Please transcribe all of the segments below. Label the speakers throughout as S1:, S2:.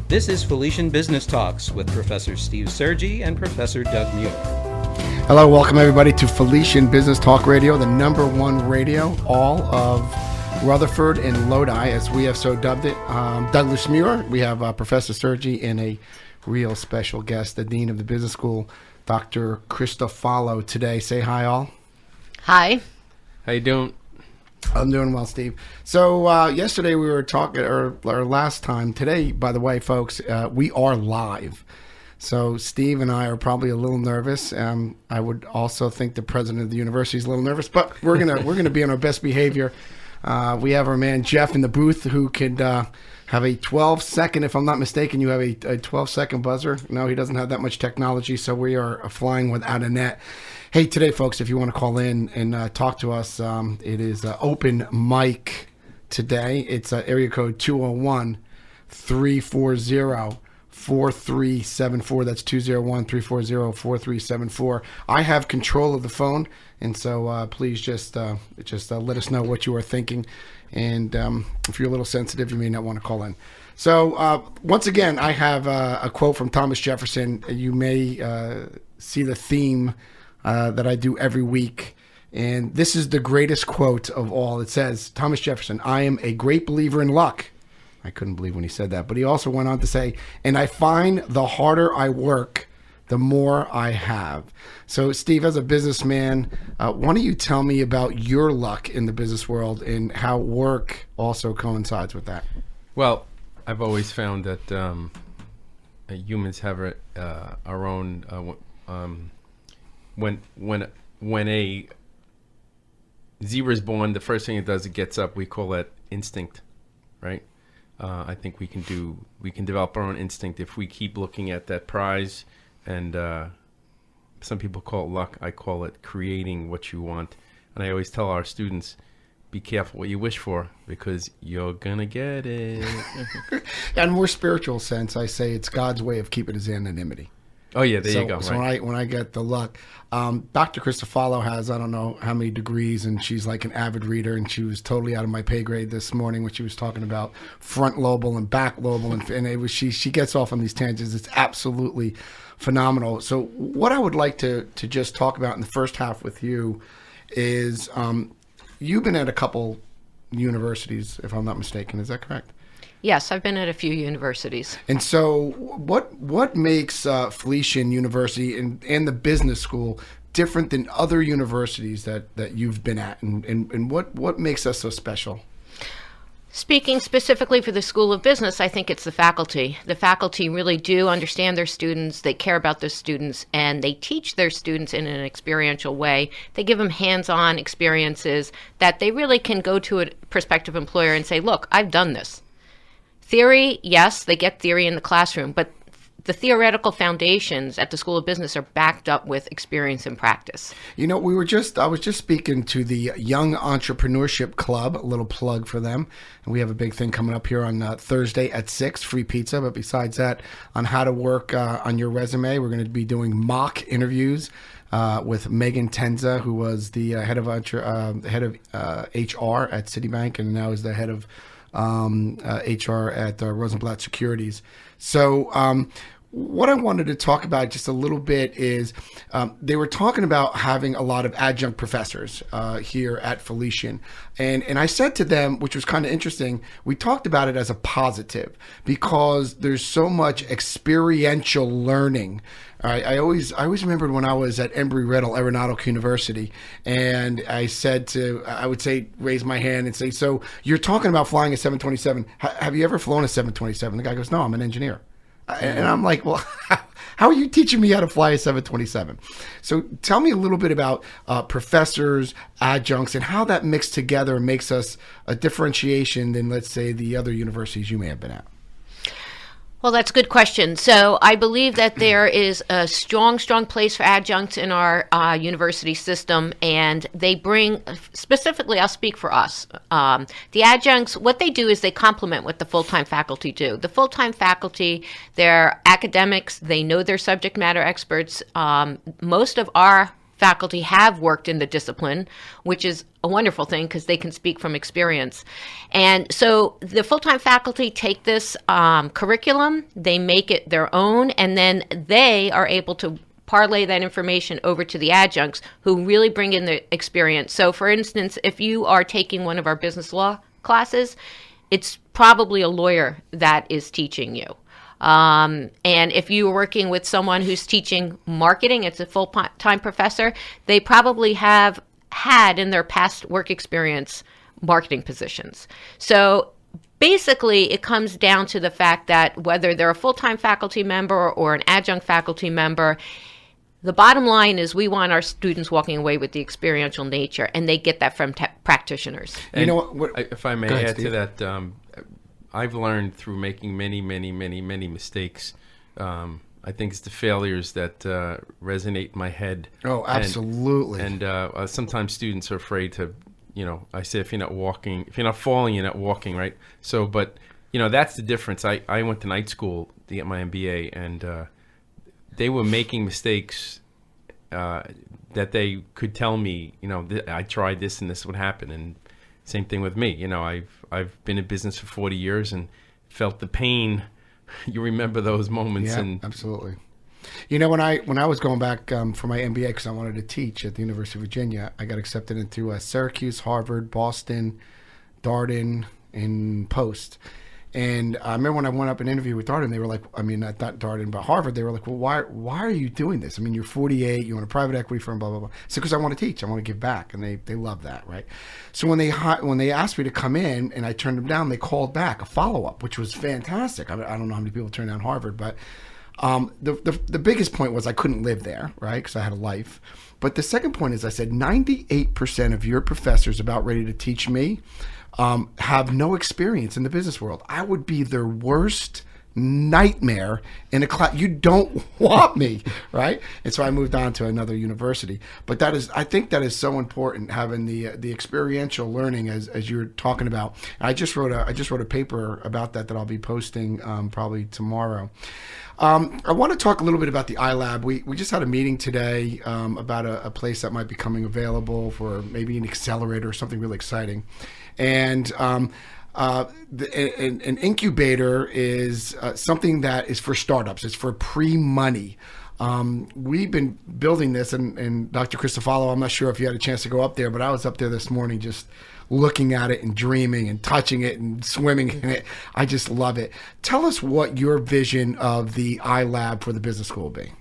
S1: This is Felician Business Talks with Professor Steve Sergi and Professor Doug Muir.
S2: Hello, welcome everybody to Felician Business Talk Radio, the #1 radio, all of Rutherford and Lodi, as we have so dubbed it. Douglas Muir, we have Professor Sergi and a real special guest, the Dean of the Business School, Dr. Christofalo today. Say hi, all.
S3: Hi.
S4: How you doing?
S2: I'm doing well, Steve. So yesterday we were talking, or last time. Today, by the way, folks, we are live. So Steve and I are probably a little nervous. I would also think the president of the university is a little nervous, but we're gonna be on our best behavior. We have our man Jeff in the booth who could have a 12-second, if I'm not mistaken, you have a 12-second buzzer. No, he doesn't have that much technology, so we are flying without a net. Hey, today, folks, if you want to call in and talk to us, it is open mic today. It's area code 201-340-4374. That's 201-340-4374. I have control of the phone, and so please just let us know what you are thinking. And if you're a little sensitive, you may not want to call in. So once again, I have a quote from Thomas Jefferson. You may see the theme that I do every week. And this is the greatest quote of all. It says, Thomas Jefferson, I am a great believer in luck. I couldn't believe when he said that. But he also went on to say, and I find the harder I work, the more I have. So, Steve, as a businessman, why don't you tell me about your luck in the business world and how work also coincides with that?
S4: Well, I've always found that humans have our own... When a zebra is born, the first thing it does, it gets up. We call that instinct, right? I think we can develop our own instinct if we keep looking at that prize. And some people call it luck. I call it creating what you want. And I always tell our students, be careful what you wish for, because you're gonna get it.
S2: In a more spiritual sense, I say it's God's way of keeping his anonymity.
S4: Oh yeah, there you go.
S2: So
S4: right.
S2: when I get the luck, Dr. Christofalo has I don't know how many degrees, and she's like an avid reader, and she was totally out of my pay grade this morning when she was talking about front lobal and back lobal, and it was she gets off on these tangents. It's absolutely phenomenal. So what I would like to just talk about in the first half with you is you've been at a couple universities, if I'm not mistaken. Is that correct?
S3: Yes, I've been at a few universities. And
S2: so what makes Felician University and the business school different than other universities that you've been at, and what makes us so special?
S3: Speaking specifically for the School of Business, I think it's the faculty. The faculty really do understand their students, they care about their students, and they teach their students in an experiential way. They give them hands-on experiences that they really can go to a prospective employer and say, look, I've done this. Theory, yes, they get theory in the classroom, but the theoretical foundations at the School of Business are backed up with experience and practice.
S2: You know, I was just speaking to the Young Entrepreneurship Club, a little plug for them. And we have a big thing coming up here on Thursday at 6, free pizza. But besides that, on how to work on your resume, we're going to be doing mock interviews with Megan Tenza, who was the head of HR at Citibank, and now is the head of HR at Rosenblatt Securities. So what I wanted to talk about just a little bit is they were talking about having a lot of adjunct professors here at Felician. And I said to them, which was kind of interesting, we talked about it as a positive because there's so much experiential learning. I always remembered when I was at Embry-Riddle Aeronautical University, and I would say, raise my hand and say, so you're talking about flying a 727. Have you ever flown a 727? The guy goes, no, I'm an engineer. And I'm like, well, how are you teaching me how to fly a 727? So tell me a little bit about professors, adjuncts, and how that mixed together makes us a differentiation than, let's say, the other universities you may have been at.
S3: Well, that's a good question. So I believe that there is a strong place for adjuncts in our university system, and they bring, specifically, I'll speak for us. The adjuncts, what they do is they complement what the full-time faculty do. The full-time faculty, they're academics, they know their subject matter experts. Most of our faculty have worked in the discipline, which is a wonderful thing because they can speak from experience. And so the full-time faculty take this curriculum, they make it their own, and then they are able to parlay that information over to the adjuncts who really bring in the experience. So for instance, if you are taking one of our business law classes, it's probably a lawyer that is teaching you. And if you are working with someone who's teaching marketing, it's a full-time professor, they probably have had in their past work experience marketing positions. So basically, it comes down to the fact that whether they're a full-time faculty member or an adjunct faculty member, the bottom line is we want our students walking away with the experiential nature, and they get that from practitioners.
S4: And
S2: you know what?
S4: If I may
S2: ahead,
S4: add
S2: Steve.
S4: to that, I've learned through making many mistakes. I think it's the failures that resonate in my head.
S2: Oh, absolutely.
S4: And sometimes students are afraid to, I say if you're not walking, if you're not falling, you're not walking, right? So, but, that's the difference. I went to night school to get my MBA, and they were making mistakes that they could tell me, I tried this and this would happen. And same thing with me. I've been in business for 40 years and felt the pain. You remember those moments.
S2: Yeah,
S4: and
S2: absolutely. When I was going back for my MBA because I wanted to teach at the University of Virginia, I got accepted into Syracuse, Harvard, Boston, Darden, and Post. And I remember when I went up and interviewed with Darden, they were like, not Darden, but Harvard, they were like, well, why are you doing this? You're 48, you own a private equity firm, blah, blah, blah. So because I want to teach, I want to give back. And they love that, right? So when they asked me to come in and I turned them down, they called back a follow-up, which was fantastic. I don't know how many people turned down Harvard, but the biggest point was I couldn't live there, right? Because I had a life. But the second point is I said 98% of your professors about ready to teach me have no experience in the business world. I would be their worst nightmare in a class. You don't want me, right? And so I moved on to another university. But I think that is so important, having the experiential learning as you're talking about. I just wrote a paper about that I'll be posting probably tomorrow. I want to talk a little bit about the iLab. We just had a meeting today about a place that might be coming available for maybe an accelerator or something really exciting. And an incubator is something that is for startups. It's for pre-money. We've been building this, and Dr. Christofalo, I'm not sure if you had a chance to go up there, but I was up there this morning just looking at it and dreaming and touching it and swimming in it. I just love it. Tell us what your vision of the iLab for the business school will be.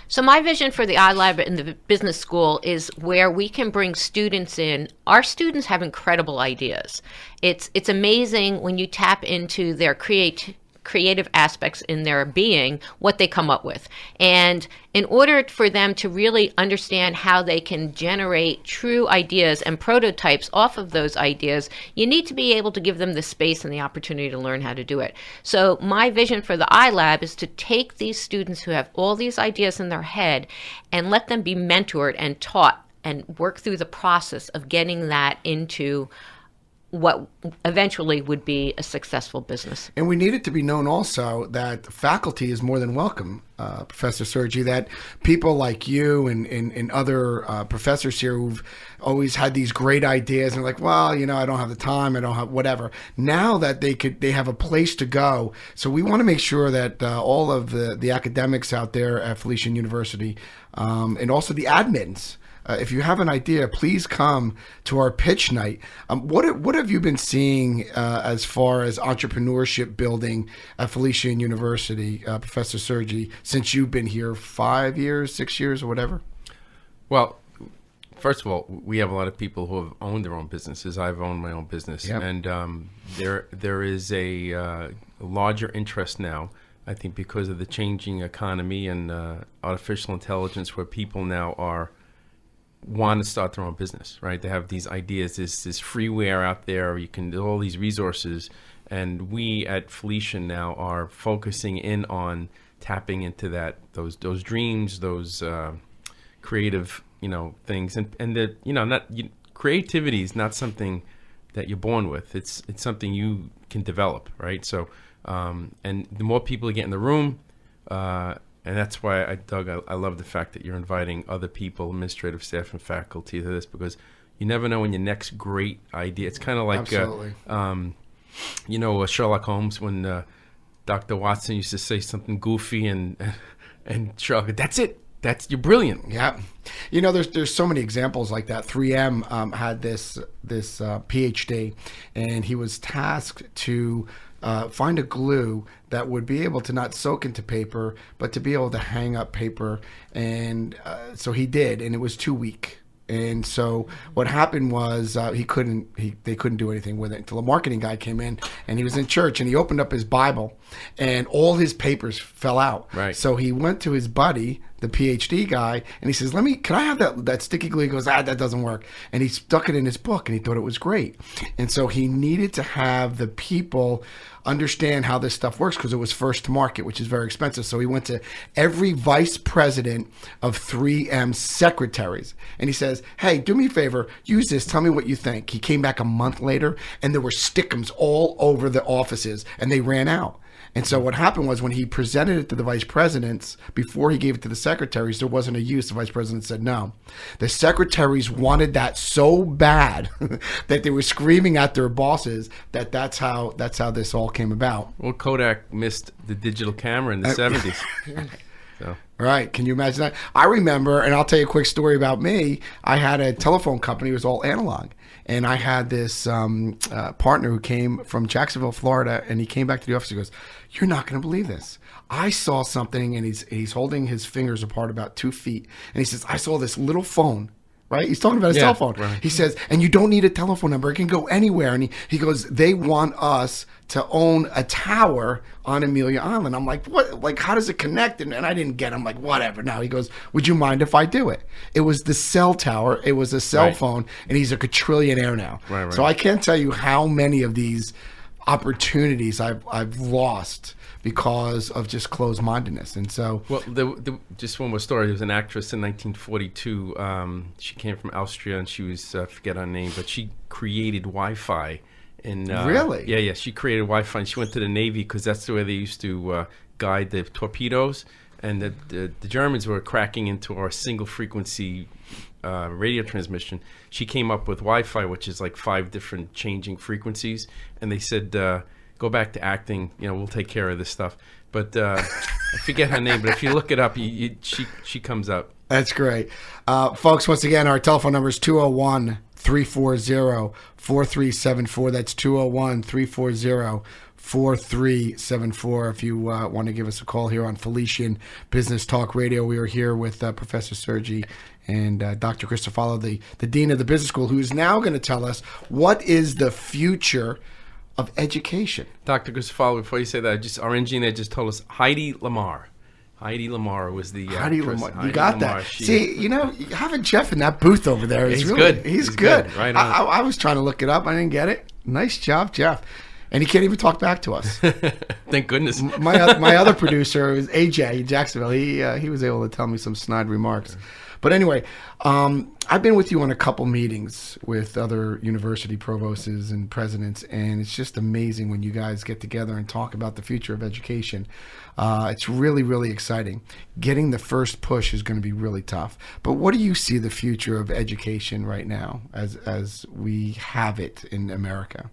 S3: So my vision for the iLab in the business school is where we can bring students in. Our students have incredible ideas. It's amazing when you tap into their creative aspects in their being, what they come up with. And in order for them to really understand how they can generate true ideas and prototypes off of those ideas, you need to be able to give them the space and the opportunity to learn how to do it. So my vision for the iLab is to take these students who have all these ideas in their head and let them be mentored and taught and work through the process of getting that into what eventually would be a successful business.
S2: And we need it to be known also that faculty is more than welcome, Professor Sergi, that people like you and other professors here who've always had these great ideas and like, well, I don't have the time, I don't have whatever. Now that they have a place to go. So we want to make sure that all of the academics out there at Felician University and also the admins, if you have an idea, please come to our pitch night. What have you been seeing as far as entrepreneurship building at Felician University, Professor Sergi, since you've been here 5 years, 6 years, or whatever?
S4: Well, first of all, we have a lot of people who have owned their own businesses. I've owned my own business.
S2: Yep.
S4: And there is a larger interest now, I think, because of the changing economy and artificial intelligence, where people now want to start their own business, right? They have these ideas, this freeware out there, you can do all these resources, and we at Felician now are focusing in on tapping into those dreams, those creative, things, and that, creativity is not something that you're born with. It's something you can develop, right? So, and the more people you get in the room, And that's why, Doug, I love the fact that you're inviting other people, administrative staff and faculty, to this, because you never know when your next great idea. It's kind of like, Sherlock Holmes, when Dr. Watson used to say something goofy, and Sherlock, that's it. You're brilliant.
S2: Yeah. There's so many examples like that. 3M had this PhD, and he was tasked to find a glue that would be able to not soak into paper, but to be able to hang up paper. And so he did, and it was too weak. And so what happened was they couldn't do anything with it until a marketing guy came in, and he was in church, and he opened up his Bible, and all his papers fell out.
S4: Right.
S2: So he went to his buddy, the PhD guy, and he says, can I have that sticky glue? He goes, that doesn't work. And he stuck it in his book, and he thought it was great. And so he needed to have the people understand how this stuff works, because it was first to market, which is very expensive. So he went to every vice president of 3M secretaries, and he says, hey, do me a favor, use this, tell me what you think. He came back a month later, and there were stickums all over the offices, and they ran out. And so what happened was, when he presented it to the vice presidents, before he gave it to the secretaries, there wasn't a use. The vice president said no. The secretaries wanted that so bad that they were screaming at their bosses that's how this all came about.
S4: Well, Kodak missed the digital camera in the 70s. So.
S2: Right. Can you imagine that? I remember, and I'll tell you a quick story about me. I had a telephone company. It was all analog. And I had this partner who came from Jacksonville, Florida, and he came back to the office. He goes, you're not going to believe this. I saw something, and he's holding his fingers apart about 2 feet. And he says, I saw this little phone. Right? He's talking about his cell phone. Right. He says, and you don't need a telephone number. It can go anywhere. And he goes, they want us to own a tower on Amelia Island. I'm like, what? Like, how does it connect? And I didn't get it. I'm like, whatever. Now he goes, would you mind if I do it? It was the cell tower. It was a cell phone. And he's a quadrillionaire now. Right. So I can't tell you how many of these opportunities I've lost because of just closed-mindedness. And so,
S4: well, just one more story. There was an actress in 1942. She came from Austria, and she was I forget her name, but she created Wi-Fi.
S2: Really?
S4: Yeah. She created Wi-Fi, and she went to the Navy because that's the way they used to guide the torpedoes. And the Germans were cracking into our single frequency radio transmission. She came up with Wi-Fi, which is like 5 different changing frequencies, and they said, go back to acting, we'll take care of this stuff. But I forget her name, but if you look it up, she comes up.
S2: That's great. Folks, once again, our telephone number is 201-340-4374. That's 201-340-4374. If you want to give us a call here on Felician Business Talk Radio. We are here with Professor Sergi and Dr. Christofalo, the Dean of the Business School, who is now going to tell us what is the future of education.
S4: Dr. Christofalo, before you say that, our engineer just told us Heidi Lamar. Heidi Lamar was the
S2: Heidi
S4: actress.
S2: Lamar. You got Lamar. That. See, having Jeff in that booth over there is really
S4: good.
S2: He's good.
S4: Right on.
S2: I was trying to look it up. I didn't get it. Nice job, Jeff. And he can't even talk back to us.
S4: Thank goodness.
S2: My other producer was AJ in Jacksonville. He was able to tell me some snide remarks. But anyway, I've been with you on a couple meetings with other university provosts and presidents, and it's just amazing when you guys get together and talk about the future of education. It's really, really exciting. Getting the first push is going to be really tough. But what do you see the future of education right now as we have it in America?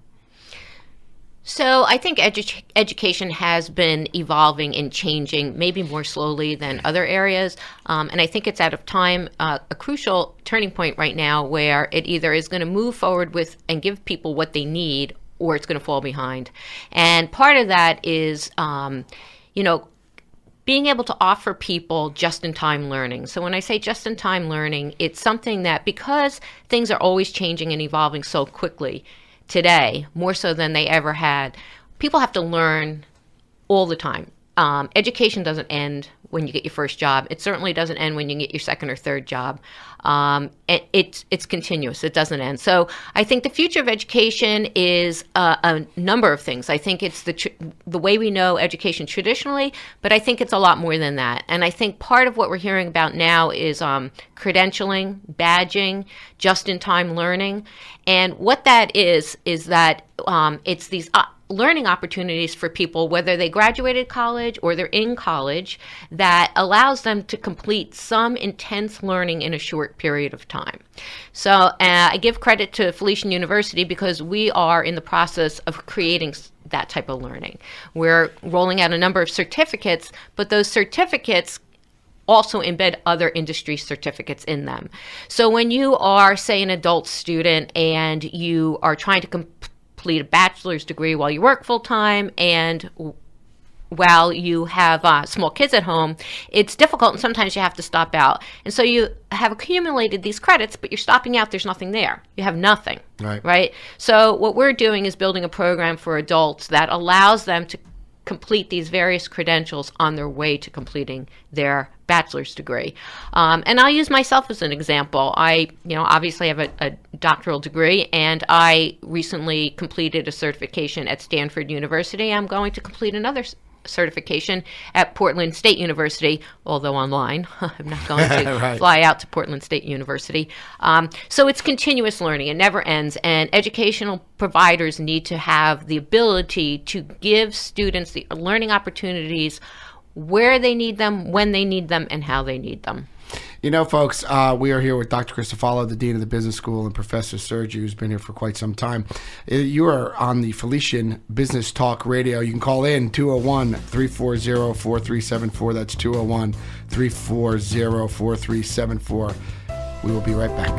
S3: So I think education has been evolving and changing, maybe more slowly than other areas. And I think it's at a crucial turning point right now where it either is going to move forward with and give people what they need, or it's going to fall behind. And part of that is, being able to offer people just-in-time learning. So when I say just-in-time learning, it's something that, because things are always changing and evolving so quickly today, more so than they ever had, people have to learn all the time. Education doesn't end when you get your first job. It certainly doesn't end when you get your second or third job. It's continuous. It doesn't end. So I think the future of education is a number of things. I think it's the way we know education traditionally, but I think it's a lot more than that. And I think part of what we're hearing about now is credentialing, badging, just-in-time learning. And what that is that it's these learning opportunities for people, whether they graduated college or they're in college, that allows them to complete some intense learning in a short period of time. So I give credit to Felician University because we are in the process of creating that type of learning. We're rolling out a number of certificates, but those certificates also embed other industry certificates in them. So when you are, say, an adult student and you are trying to complete a bachelor's degree while you work full-time and while you have small kids at home, it's difficult and sometimes you have to stop out. And so you have accumulated these credits, but you're stopping out, there's nothing there. You have nothing, right? So what we're doing is building a program for adults that allows them to complete these various credentials on their way to completing their bachelor's degree. And I'll use myself as an example. I, obviously have a doctoral degree, and I recently completed a certification at Stanford University. I'm going to complete another certification at Portland State University, although online. I'm not going to fly out to Portland State University. So it's continuous learning. It never ends. And educational providers need to have the ability to give students the learning opportunities where they need them, when they need them, and how they need them.
S2: Folks, we are here with Dr. Christofalo, the Dean of the Business School, and Professor Sergi, who's been here for quite some time. You are on the Felician Business Talk Radio. You can call in 201-340-4374. That's 201-340-4374. We will be right back.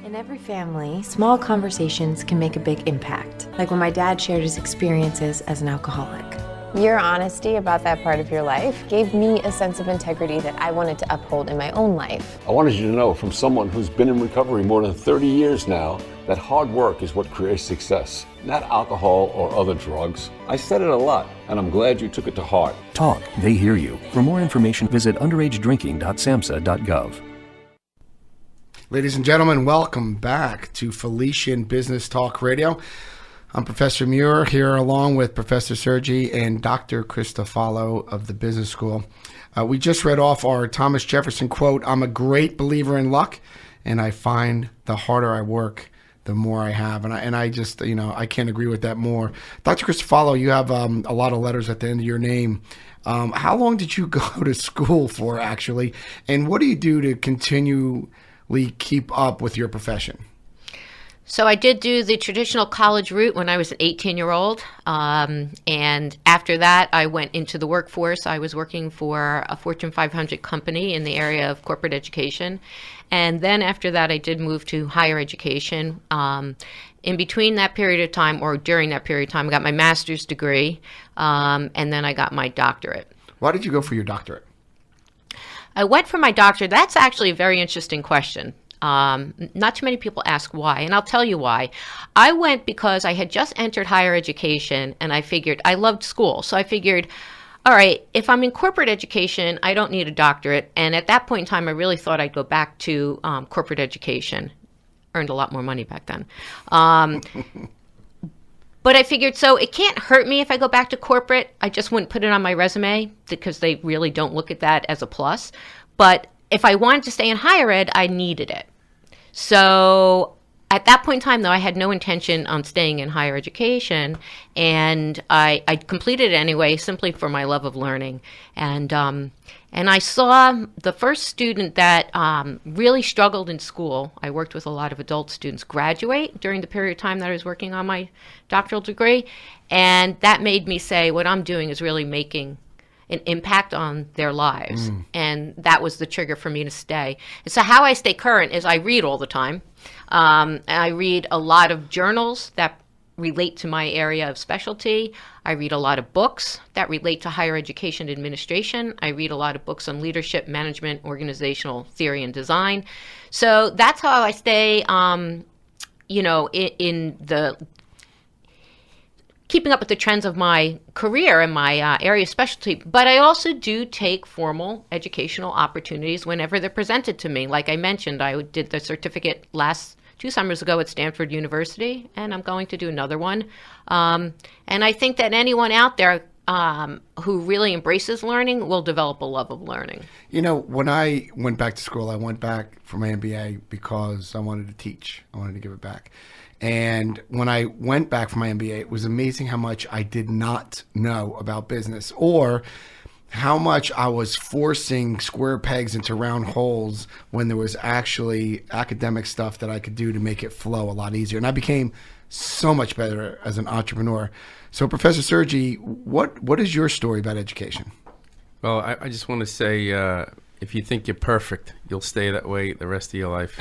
S5: In every family, small conversations can make a big impact, like when my dad shared his experiences as an alcoholic.
S6: Your honesty about that part of your life gave me a sense of integrity that I wanted to uphold in my own life.
S7: I wanted you to know, from someone who's been in recovery more than 30 years now, that hard work is what creates success, not alcohol or other drugs. I said it a lot, and I'm glad you took it to heart.
S8: Talk, they hear you. For more information, visit underagedrinking.samhsa.gov.
S2: Ladies and gentlemen, welcome back to Felician Business Talk Radio. I'm Professor Muir here along with Professor Sergi and Dr. Christofalo of the Business School. We just read off our Thomas Jefferson quote, "I'm a great believer in luck, and I find the harder I work, the more I have." And I just, I can't agree with that more. Dr. Christofalo, you have a lot of letters at the end of your name. How long did you go to school for, actually? And what do you do to continually keep up with your profession?
S3: So I did do the traditional college route when I was an 18-year-old. And after that, I went into the workforce. I was working for a Fortune 500 company in the area of corporate education. And then after that, I did move to higher education. In between that period of time, or during that period of time, I got my master's degree, and then I got my doctorate.
S2: Why did you go for your doctorate?
S3: I went for my doctorate. That's actually a very interesting question. Not too many people ask why, and I'll tell you why. I went because I had just entered higher education, and I figured I loved school. So I figured, all right, if I'm in corporate education, I don't need a doctorate. And at that point in time, I really thought I'd go back to corporate education. Earned a lot more money back then. But I figured, so it can't hurt me if I go back to corporate. I just wouldn't put it on my resume because they really don't look at that as a plus. But if I wanted to stay in higher ed, I needed it. So at that point in time, though, I had no intention on staying in higher education. And I completed it anyway, simply for my love of learning. And I saw the first student that really struggled in school. I worked with a lot of adult students graduate during the period of time that I was working on my doctoral degree. And that made me say, what I'm doing is really making an impact on their lives. And that was the trigger for me to stay. And so how I stay current is I read all the time. And I read a lot of journals that relate to my area of specialty. I read a lot of books that relate to higher education administration. I read a lot of books on leadership, management, organizational theory, and design. So that's how I stay, in the keeping up with the trends of my career and my area of specialty. But I also do take formal educational opportunities whenever they're presented to me. Like I mentioned, I did the certificate last 2 summers ago at Stanford University, and I'm going to do another one. And I think that anyone out there who really embraces learning will develop a love of learning.
S2: You know, when I went back to school, I went back for my MBA because I wanted to teach. I wanted to give it back. And when I went back for my MBA, it was amazing how much I did not know about business, or how much I was forcing square pegs into round holes when there was actually academic stuff that I could do to make it flow a lot easier. And I became so much better as an entrepreneur. So, Professor Sergi, what is your story about education?
S4: Well, I just want to say, if you think you're perfect, you'll stay that way the rest of your life.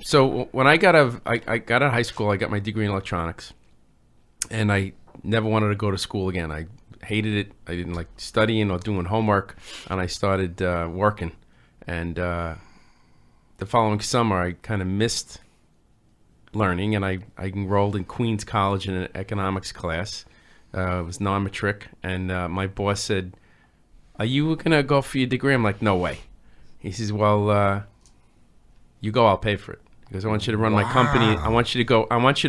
S4: So when I got out of high school, I got my degree in electronics, and I never wanted to go to school again. I hated it. I didn't like studying or doing homework, and I started working. And the following summer, I kind of missed learning, and I enrolled in Queens College in an economics class. It was non-matric, and my boss said, "Are you going to go for your degree?" I'm like, "No way." He says, "Well, you go, I'll pay for it." He goes, "I want you to run my company. I want you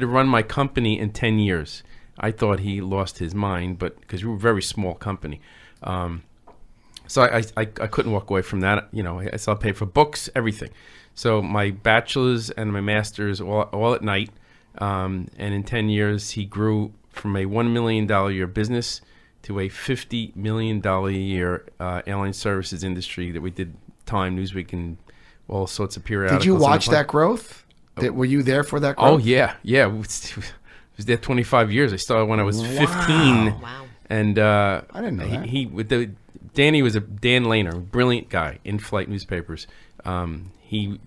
S4: to run my company in 10 years. I thought he lost his mind, but because we were a very small company. So I couldn't walk away from that. You know, I still paid for books, everything. So my bachelor's and my master's all at night. And in 10 years, he grew from a $1 million a year business to a $50 million a year airline services industry that we did Time, Newsweek, and all sorts of periodicals.
S2: Did you watch that growth? Were you there for that growth?
S4: Oh, yeah. I was there 25 years. I started when I was 15.
S3: Wow.
S4: And
S2: I didn't know that.
S4: Dan Lehner, brilliant guy, in-flight newspapers. He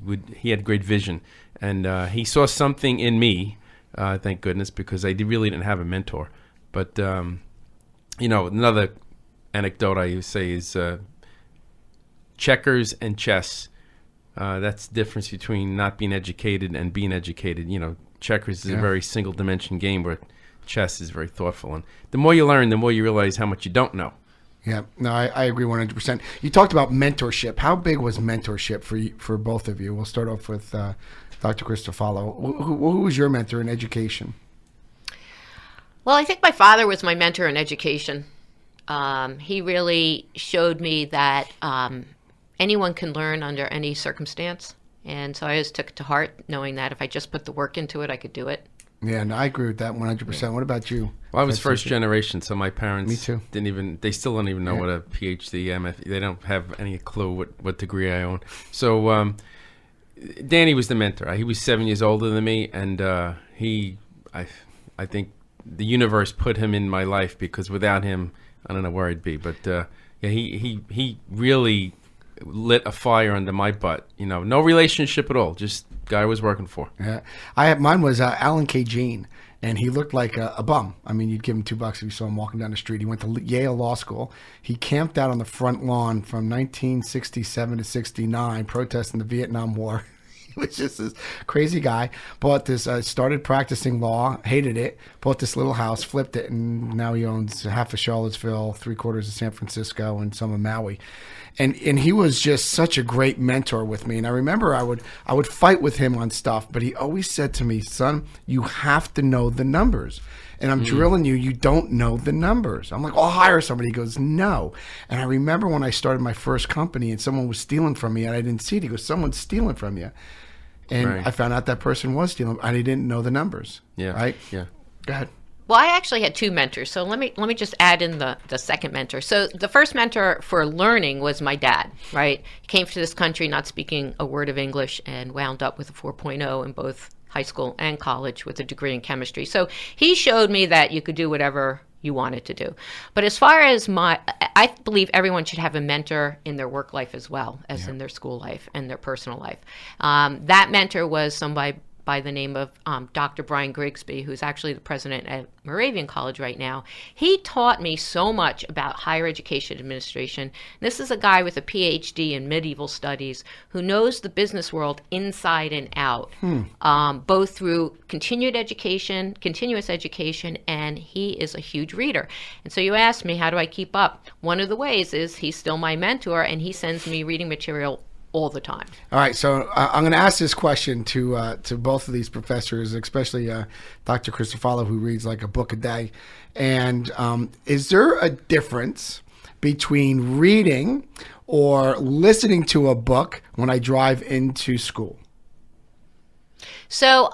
S4: had great vision, and he saw something in me. Thank goodness, because I really didn't have a mentor. But another anecdote I say is checkers and chess. That's the difference between not being educated and being educated. You know, checkers is a very single-dimension game, where chess is very thoughtful. And the more you learn, the more you realize how much you don't know.
S2: Yeah, no, I agree 100%. You talked about mentorship. How big was mentorship for both of you? We'll start off with Dr. Christofalo. Who was your mentor in education?
S3: Well, I think my father was my mentor in education. He really showed me that anyone can learn under any circumstance. And so I always took it to heart, knowing that if I just put the work into it, I could do it.
S2: Yeah, and I agree with that 100%. What about you?
S4: Well, I was first generation, so my parents
S2: Me too.
S4: they still don't even know what a PhD, MF, they don't have any clue what degree I own. So Danny was the mentor. He was 7 years older than me, and I think the universe put him in my life, because without him, I don't know where I'd be. But he really lit a fire under my butt. You know, no relationship at all, just guy I was working for.
S2: Yeah, mine was Alan K. Jean, and he looked like a bum. I mean, you'd give him $2 if you saw him walking down the street. He went to Yale Law School. He camped out on the front lawn from 1967 to 69, protesting the Vietnam War. He was just this crazy guy. Bought this, started practicing law, hated it, bought this little house, flipped it, and now he owns half of Charlottesville, 3/4 of San Francisco, and some of Maui. And he was just such a great mentor with me. And I remember I would fight with him on stuff, but he always said to me, "Son, you have to know the numbers. And I'm drilling you, you don't know the numbers." I'm like, "I'll hire somebody." He goes, "No." And I remember when I started my first company and someone was stealing from me and I didn't see it. He goes, "Someone's stealing from you." And I found out that person was stealing, and he didn't know the numbers.
S4: Yeah.
S2: Right?
S4: Yeah.
S2: Go ahead.
S3: Well, I actually had 2 mentors, so let me just add in the second mentor. So the first mentor for learning was my dad, right? He came to this country not speaking a word of English and wound up with a 4.0 in both high school and college with a degree in chemistry. So he showed me that you could do whatever you wanted to do. But as far as I believe everyone should have a mentor in their work life as well as in their school life and their personal life. That mentor was somebody by the name of Dr. Brian Grigsby, who's actually the president at Moravian College right now. He taught me so much about higher education administration. This is a guy with a PhD in medieval studies who knows the business world inside and out, both through continuous education, and he is a huge reader. And so you asked me, how do I keep up? One of the ways is he's still my mentor, and he sends me reading material all the time.
S2: All right, so I'm going to ask this question to both of these professors, especially Dr. Christofalo, who reads like a book a day. And is there a difference between reading or listening to a book when I drive into school?
S3: So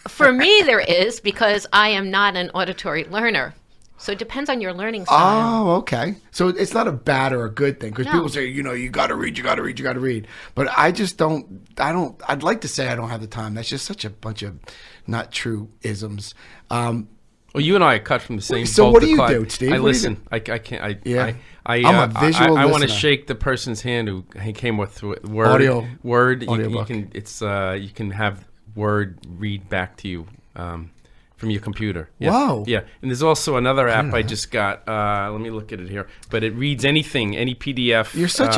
S3: for me, there is, because I am not an auditory learner. So it depends on your learning style.
S2: Oh, okay. So it's not a bad or a good thing, because
S3: No.
S2: people say, you got to read, you got to read, you got to read. But I just I'd like to say I don't have the time. That's just such a bunch of not true isms.
S4: Well, you and I are cut from the same.
S2: So
S4: boat
S2: what do
S4: to
S2: you
S4: climb.
S2: do, Steve?
S4: I
S2: What do you
S4: listen. I can't.
S2: Yeah.
S4: I'm
S2: a visual
S4: I want to
S2: listener.
S4: shake the person's hand who came with word.
S2: Audio.
S4: Word. You
S2: Audiobook.
S4: can. It's you can have word read back to you from your computer. Yeah.
S2: Wow.
S4: Yeah. And there's also another app I just got. Let me look at it here. But it reads anything, any PDF.
S2: You're such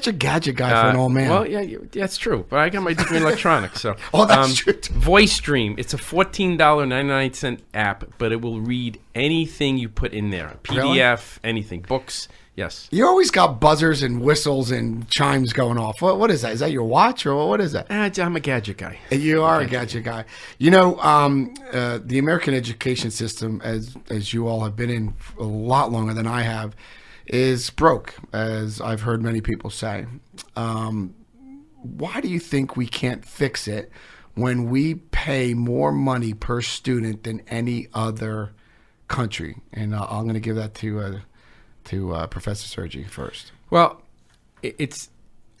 S2: a gadget guy for an old man.
S4: Well, yeah, that's true. But I got my degree in electronics, so.
S2: Oh, that's true, too.
S4: Voice Dream. It's a $14.99 app, but it will read anything you put in there. PDF, anything, books. Yes.
S2: You always got buzzers and whistles and chimes going off. What is that? Is that your watch, or what is that?
S4: I'm a gadget guy.
S2: You are a gadget guy. The American education system, as you all have been in a lot longer than I have, is broke, as I've heard many people say. Why do you think we can't fix it when we pay more money per student than any other country? And I'm going to give that to Professor Sergi first.
S4: Well, I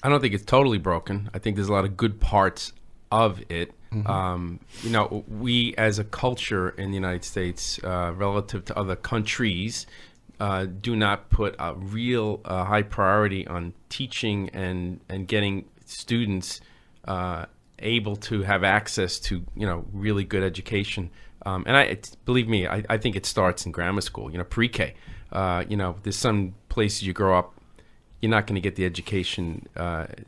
S4: don't think it's totally broken. I think there's a lot of good parts of it.
S2: Mm-hmm.
S4: We as a culture in the United States, relative to other countries, do not put a real high priority on teaching and getting students able to have access to really good education. Believe me, I think it starts in grammar school, pre-K. There's some places you grow up, you're not going to get the education.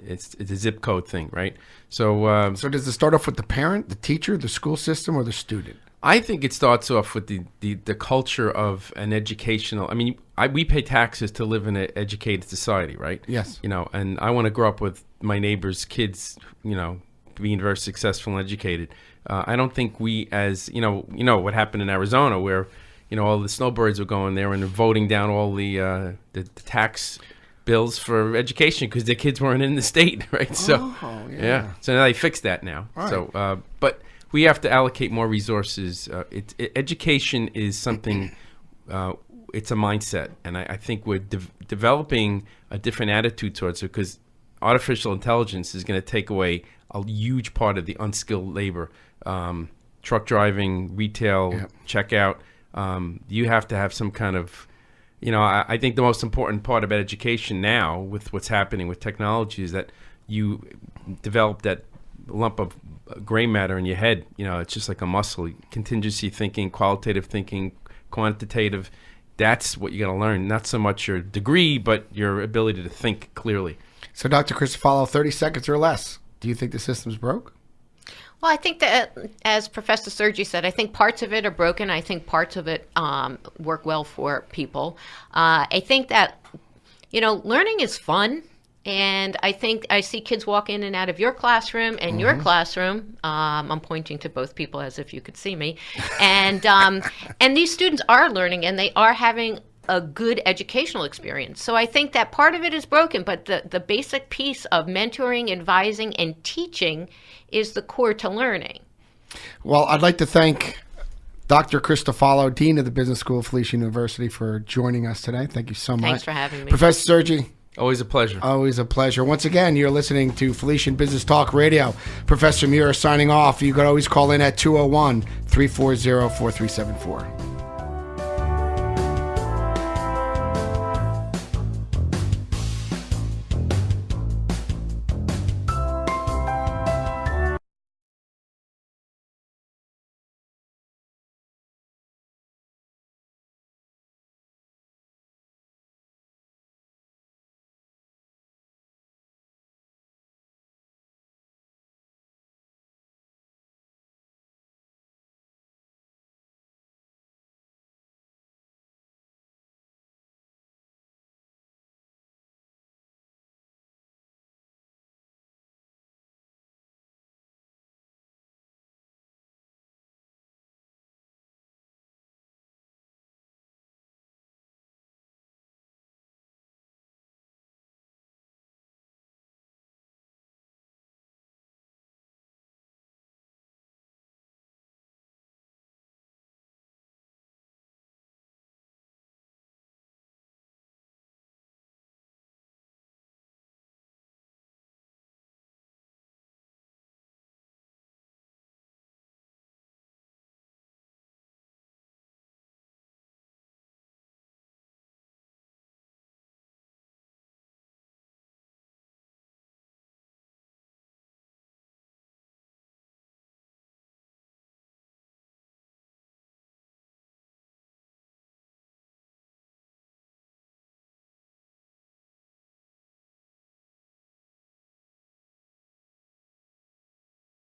S4: It's a zip code thing, right? So
S2: does it start off with the parent, the teacher, the school system, or the student?
S4: I think it starts off with the culture of an educational. I mean, we pay taxes to live in an educated society, right?
S2: Yes.
S4: And I want to grow up with my neighbors' kids, being very successful and educated. I don't think we, as what happened in Arizona, where all the snowbirds were going there and voting down all the tax bills for education because their kids weren't in the state, right? So, yeah. So now they fixed that now. Right. So, but we have to allocate more resources. Education is something. It's a mindset, and I think we're developing a different attitude towards it, because artificial intelligence is going to take away a huge part of the unskilled labor. Truck driving, retail, checkout. You have to have some kind of, I think the most important part about education now, with what's happening with technology, is that you develop that lump of gray matter in your head. It's just like a muscle. Contingency thinking, qualitative thinking, quantitative. That's what you got to learn. Not so much your degree, but your ability to think clearly.
S2: So, Dr. Christofalo, 30 seconds or less. Do you think the system's broke?
S3: Well, I think that, as Professor Sergi said, I think parts of it are broken. I think parts of it work well for people. I think that, learning is fun. And I think I see kids walk in and out of your classroom and your classroom. I'm pointing to both people as if you could see me. And these students are learning, and they are having a good educational experience. So I think that part of it is broken, but the basic piece of mentoring, advising, and teaching is the core to learning.
S2: Well, I'd like to thank Dr. Christofalo, Dean of the Business School of Felician University, for joining us today. Thank you so much.
S3: Thanks for having me.
S2: Professor Sergi.
S4: Always a pleasure.
S2: Always a pleasure. Once again, you're listening to Felician Business Talk Radio. Professor Muir signing off. You can always call in at 201-340-4374.